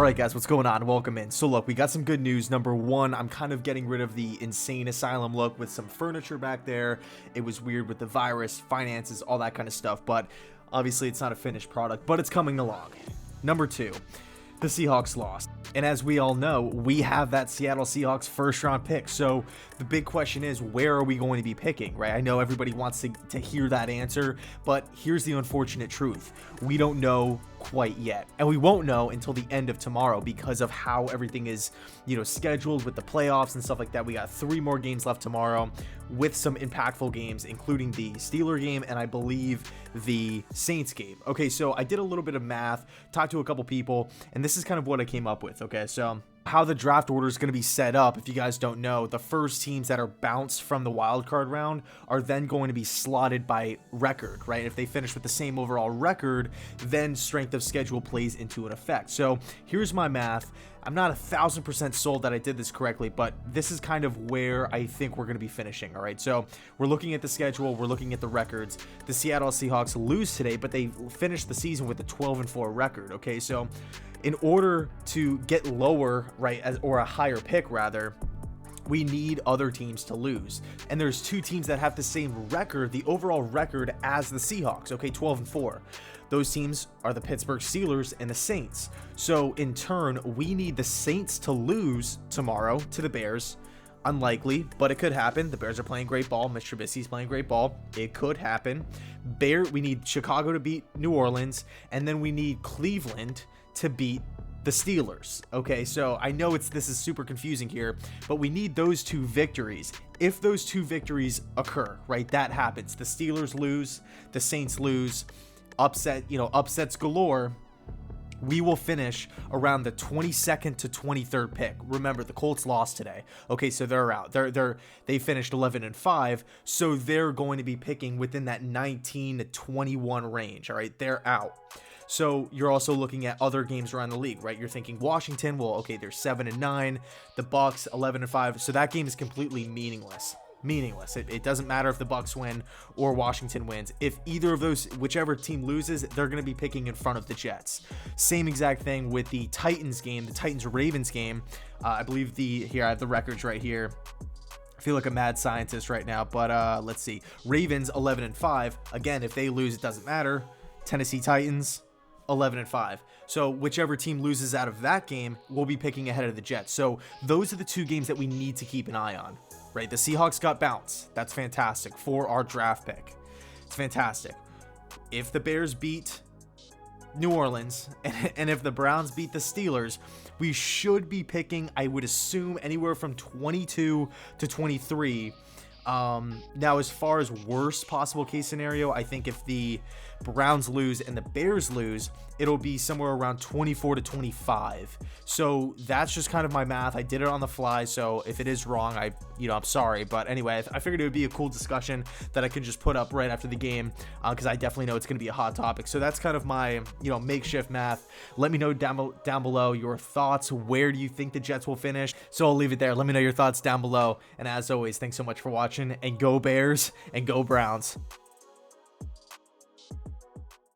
Alright guys, what's going on? Welcome in. So look, we got some good news. Number one, I'm kind of getting rid of the insane asylum look with some furniture back there. It was weird with the virus, finances, all that kind of stuff, but obviously it's not a finished product, but it's coming along. Number two, the Seahawks lost. And as we all know, we have that Seattle Seahawks first round pick. So the big question is, where are we going to be picking, right? I know everybody wants to hear that answer, but here's the unfortunate truth. We don't know quite yet. And we won't know until the end of tomorrow because of how everything is, scheduled with the playoffs and stuff like that. We got 3 more games left tomorrow with some impactful games, including the Steeler game and I believe the Saints game. Okay, so I did a little bit of math, talked to a couple people, and this is kind of what I came up with. Okay, so how the draft order is going to be set up, if you guys don't know, the first teams that are bounced from the wild card round are then going to be slotted by record, right? If they finish with the same overall record, then strength of schedule plays into an effect. So here's my math. I'm not 1,000% sold that I did this correctly, but this is kind of where I think we're going to be finishing. All right, so we're looking at the schedule, we're looking at the records. The Seattle Seahawks lose today, but they finished the season with a 12-4 record. Okay, so in order to get lower, right, or a higher pick rather, we need other teams to lose. And there's 2 teams that have the same record, the overall record as the Seahawks, okay, 12-4. Those teams are the Pittsburgh Steelers and the Saints. So in turn, we need the Saints to lose tomorrow to the Bears. Unlikely, but it could happen. The Bears are playing great ball. Mitch Trubisky's playing great ball. It could happen. We need Chicago to beat New Orleans, and then we need Cleveland to beat the Steelers. Okay, so I know this is super confusing here, but we need those 2 victories. If those 2 victories occur, right, that happens. The Steelers lose, the Saints lose, upsets galore. We will finish around the 22nd to 23rd pick. Remember, the Colts lost today. Okay, so they're out. They finished 11-5, so they're going to be picking within that 19 to 21 range. All right, they're out. So you're also looking at other games around the league, right? You're thinking Washington, well, okay, they're 7-9, the Bucks 11-5, so that game is completely meaningless. It doesn't matter if the Bucks win or Washington wins. If either of those, whichever team loses, they're going to be picking in front of the Jets. Same exact thing with the Titans game, the Titans-Ravens game. I believe here I have the records right here. I feel like a mad scientist right now, but let's see. Ravens 11-5. Again, if they lose, it doesn't matter. Tennessee Titans 11-5. So whichever team loses out of that game will be picking ahead of the Jets. So those are the 2 games that we need to keep an eye on. Right, the Seahawks got bounced. That's fantastic for our draft pick. It's fantastic. If the Bears beat New Orleans and if the Browns beat the Steelers, we should be picking, I would assume, anywhere from 22 to 23. Now, as far as worst possible case scenario, I think if the Browns lose and the Bears lose, it'll be somewhere around 24 to 25. So that's just kind of my math. I did it on the fly, so if it is wrong, I'm sorry. But anyway, I figured it would be a cool discussion that I could just put up right after the game because I definitely know it's going to be a hot topic. So that's kind of my, makeshift math. Let me know down below your thoughts. Where do you think the Jets will finish? So I'll leave it there. Let me know your thoughts down below. And as always, thanks so much for watching, and go Bears and go Browns.